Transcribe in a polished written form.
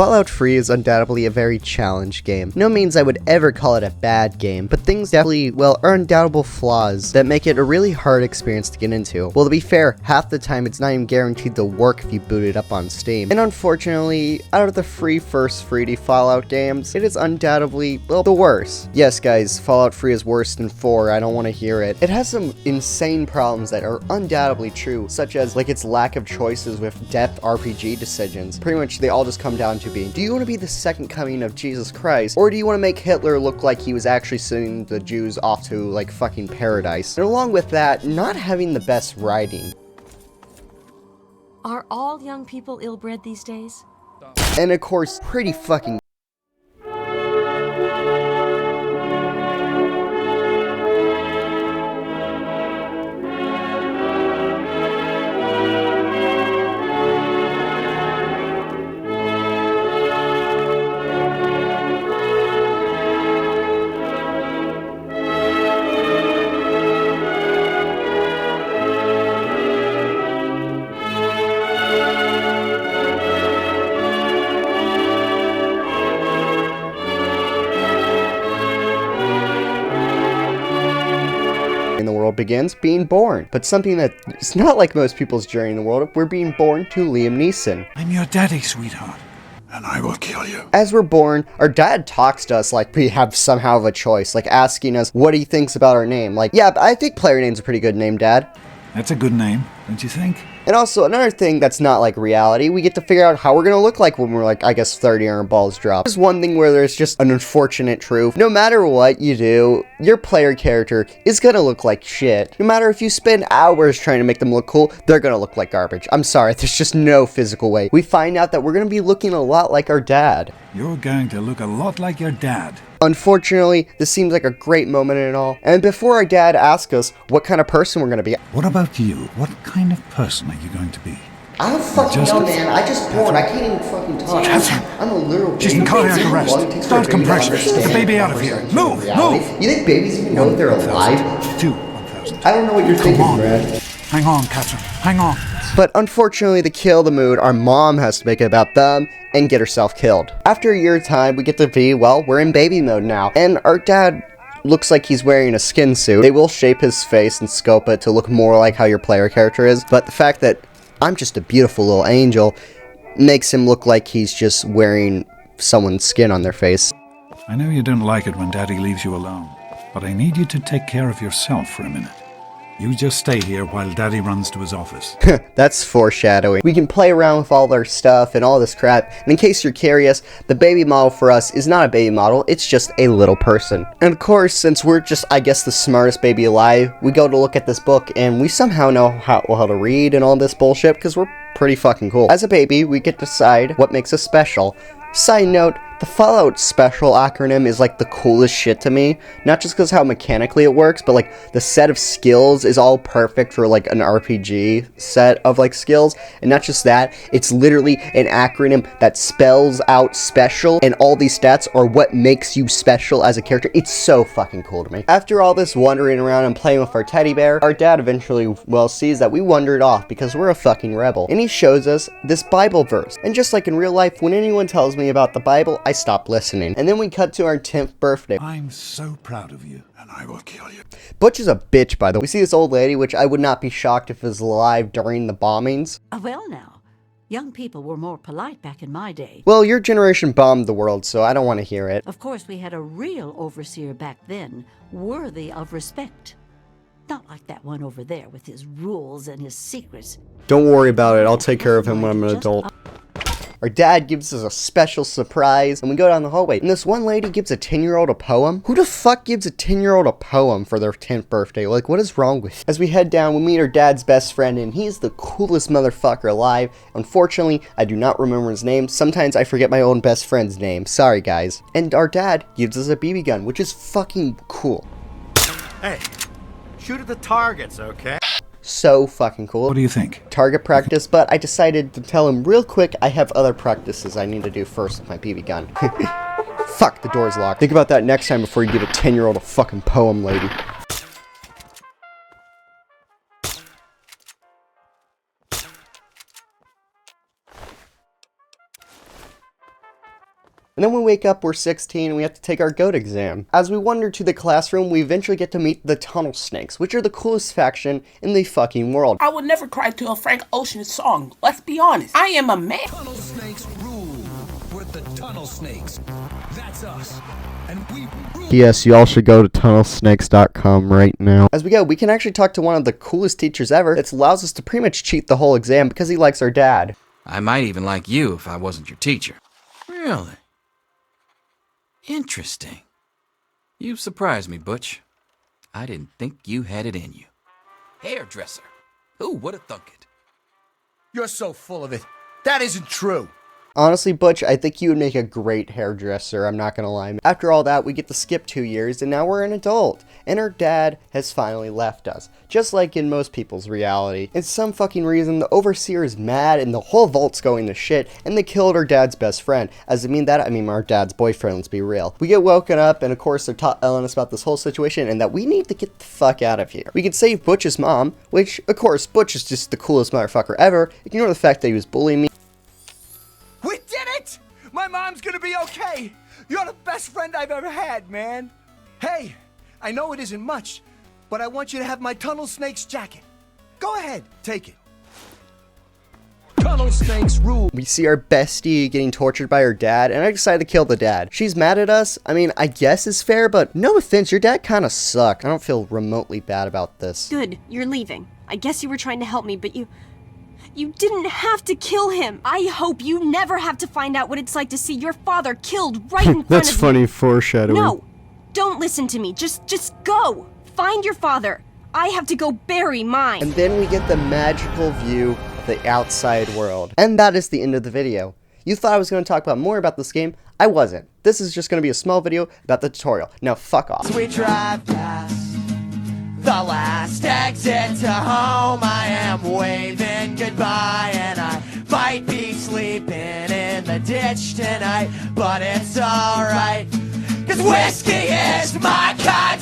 Fallout 3 is undoubtedly a very challenged game. No means I would ever call it a bad game, but things definitely, well, are undoubtable flaws that make it a really hard experience to get into. Well, to be fair, half the time it's not even guaranteed to work if you boot it up on Steam. And unfortunately, out of the first 3D Fallout games, it is undoubtedly, well, the worst. Yes, guys, Fallout 3 is worse than 4, I don't want to hear it. It has some insane problems that are undoubtedly true, such as, like, its lack of choices with depth RPG decisions. Pretty much, they all just come down to being, do you want to be the second coming of Jesus Christ, or do you want to make Hitler look like he was actually sending the Jews off to, like, fucking paradise? And along with that, not having the best writing. Are all young people ill-bred these days? And of course, pretty fucking in the world begins being born. But something that is not like most people's journey in the world, we're being born to Liam Neeson. I'm your daddy, sweetheart, and I will kill you. As we're born, our dad talks to us like we have somehow of a choice, like asking us what he thinks about our name. Like, yeah, I think Player Name's a pretty good name, Dad. That's a good name, don't you think? And also, another thing that's not like reality, we get to figure out how we're gonna look like when we're like, I guess, 30 and our balls drop. There's one thing where there's just an unfortunate truth. No matter what you do, your player character is gonna look like shit. No matter if you spend hours trying to make them look cool, they're gonna look like garbage. I'm sorry, there's just no physical way. We find out that we're gonna be looking a lot like our dad. You're going to look a lot like your dad. Unfortunately, this seems like a great moment and all. And before our dad asks us what kind of person we're gonna be, What about you? What kind of person are you going to be? I don't fucking know, man. I just born. I can't even fucking talk. I'm a literal baby. She's in cardiac arrest. Start compression. Get the baby out of here. Move! Move! You think babies even know that they're alive? 2, 1,000. I don't know what you're thinking, Brad. Hang on, Catherine. Hang on. But unfortunately, to kill the mood, our mom has to make it about them and get herself killed. After a year of time, we get to be, well, we're in baby mode now. And our dad looks like he's wearing a skin suit. They will shape his face and scope it to look more like how your player character is. But the fact that I'm just a beautiful little angel makes him look like he's just wearing someone's skin on their face. I know you don't like it when Daddy leaves you alone, but I need you to take care of yourself for a minute. You just stay here while Daddy runs to his office. That's foreshadowing. We can play around with all our stuff and all this crap, and in case you're curious, the baby model for us is not a baby model, it's just a little person. And of course, since we're just, I guess, the smartest baby alive, we go to look at this book, and we somehow know how to read and all this bullshit, because we're pretty fucking cool. As a baby, we get to decide what makes us special. Side note, the Fallout Special acronym is like the coolest shit to me, not just because how mechanically it works, but like the set of skills is all perfect for like an RPG set of like skills, and not just that, it's literally an acronym that spells out special, and all these stats are what makes you special as a character. It's so fucking cool to me. After all this wandering around and playing with our teddy bear, our dad eventually, well, sees that we wandered off because we're a fucking rebel, and he shows us this Bible verse. And just like in real life, when anyone tells me about the Bible, I stop listening. And then we cut to our 10th birthday. I'm so proud of you, and I will kill you. Butch is a bitch, by the way. We see this old lady, which I would not be shocked if was alive during the bombings. Well now, young people were more polite back in my day. Well, your generation bombed the world, so I don't want to hear it. Of course, we had a real overseer back then, worthy of respect. Not like that one over there with his rules and his secrets. Don't worry about it. I'll take care of him when I'm an adult. Our dad gives us a special surprise, and we go down the hallway, and this one lady gives a 10-year-old a poem? Who the fuck gives a 10-year-old a poem for their 10th birthday? Like, what is wrong with you? As we head down, we meet our dad's best friend, and he's the coolest motherfucker alive. Unfortunately, I do not remember his name. Sometimes I forget my own best friend's name. Sorry, guys. And our dad gives us a BB gun, which is fucking cool. Hey, shoot at the targets, okay? So fucking cool. What do you think? Target practice, but I decided to tell him real quick I have other practices I need to do first with my BB gun. Fuck, the door's locked. Think about that next time before you give a 10-year-old a fucking poem, lady. And then we wake up, we're 16, and we have to take our G.O.A.T exam. As we wander to the classroom, we eventually get to meet the Tunnel Snakes, which are the coolest faction in the fucking world. I would never cry to a Frank Ocean song, let's be honest. I am a man. Tunnel Snakes rule. We're the Tunnel Snakes. That's us. And we rule. Yes, you all should go to tunnelsnakes.com right now. As we go, we can actually talk to one of the coolest teachers ever. It allows us to pretty much cheat the whole exam because he likes our dad. I might even like you if I wasn't your teacher. Really? Interesting. You've surprised me, Butch. I didn't think you had it in you. Hairdresser. Who would have thunk it? You're so full of it. That isn't true. Honestly, Butch, I think you would make a great hairdresser, I'm not gonna lie. After all that, we get to skip 2 years, and now we're an adult, and our dad has finally left us, just like in most people's reality. And some fucking reason, the Overseer is mad, and the whole vault's going to shit, and they killed our dad's best friend. As I mean that, I mean our dad's boyfriend, let's be real. We get woken up, and of course they're telling us about this whole situation, and that we need to get the fuck out of here. We can save Butch's mom, which, of course, Butch is just the coolest motherfucker ever. Ignore the fact that he was bullying me. We did it! My mom's gonna be okay. You're the best friend I've ever had, man. Hey, I know it isn't much, but I want you to have my Tunnel Snakes jacket. Go ahead, take it. Tunnel Snakes rule. We see our bestie getting tortured by her dad, and I decided to kill the dad. She's mad at us. I mean, I guess it's fair, but no offense, your dad kind of sucked. I don't feel remotely bad about this. Good, you're leaving. I guess you were trying to help me, but you didn't have to kill him. I hope you never have to find out what it's like to see your father killed right in front of you. That's funny foreshadowing. No, don't listen to me. Just go. Find your father. I have to go bury mine. And then we get the magical view of the outside world. And that is the end of the video. You thought I was going to talk about more about this game. I wasn't. This is just going to be a small video about the tutorial. Now fuck off. We drive past the last exit to home. I am waving goodbye, and I might be sleeping in the ditch tonight, but it's alright, 'cause whiskey is my kind